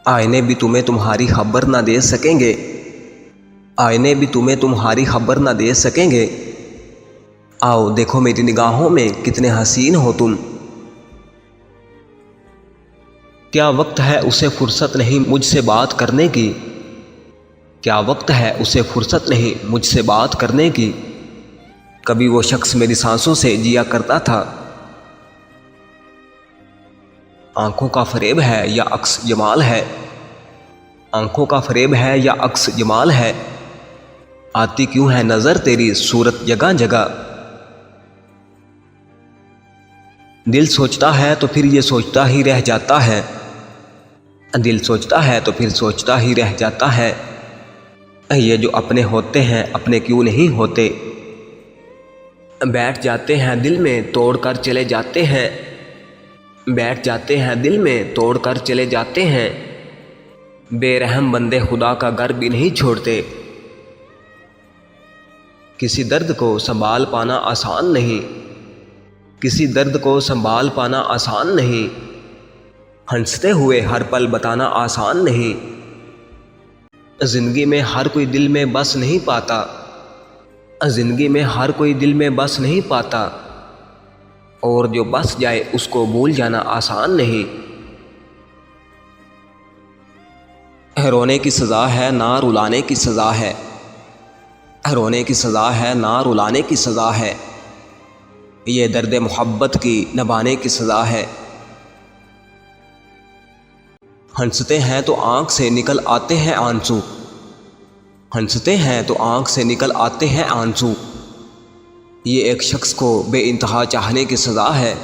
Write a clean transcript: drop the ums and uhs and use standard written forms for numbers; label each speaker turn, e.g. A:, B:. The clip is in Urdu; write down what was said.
A: آئینے بھی تمہیں تمہاری خبر نہ دے سکیں گے، آئینے بھی تمہیں تمہاری خبر نہ دے سکیں گے۔ آؤ دیکھو میری نگاہوں میں کتنے حسین ہو تم۔ کیا وقت ہے اسے فرصت نہیں مجھ سے بات کرنے کی، کیا وقت ہے اسے فرصت نہیں مجھ سے بات کرنے کی۔ کبھی وہ شخص میری سانسوں سے جیا کرتا تھا۔ آنکھوں کا فریب ہے یا عکس جمال ہے، آنکھوں کا فریب ہے یا عکس جمال ہے۔ آتی کیوں ہے نظر تیری صورت جگہ جگہ۔ دل سوچتا ہے تو پھر یہ سوچتا ہی رہ جاتا ہے، دل سوچتا ہے تو پھر سوچتا ہی رہ جاتا ہے۔ یہ جو اپنے ہوتے ہیں اپنے کیوں نہیں ہوتے۔ بیٹھ جاتے ہیں دل میں توڑ کر چلے جاتے ہیں، بیٹھ جاتے ہیں دل میں توڑ کر چلے جاتے ہیں۔ بے رحم بندے خدا کا گھر بھی نہیں چھوڑتے۔ کسی درد کو سنبھال پانا آسان نہیں، کسی درد کو سنبھال پانا آسان نہیں۔ ہنستے ہوئے ہر پل بتانا آسان نہیں۔ زندگی میں ہر کوئی دل میں بس نہیں پاتا، زندگی میں ہر کوئی دل میں بس نہیں پاتا، اور جو بس جائے اس کو بھول جانا آسان نہیں۔ رونے کی سزا ہے نہ رلانے کی سزا ہے، رونے کی سزا ہے نہ رلانے کی سزا ہے۔ یہ درد محبت کی نبھانے کی سزا ہے۔ ہنستے ہیں تو آنکھ سے نکل آتے ہیں آنسو، ہنستے ہیں تو آنکھ سے نکل آتے ہیں آنسو۔ یہ ایک شخص کو بے انتہا چاہنے کی سزا ہے۔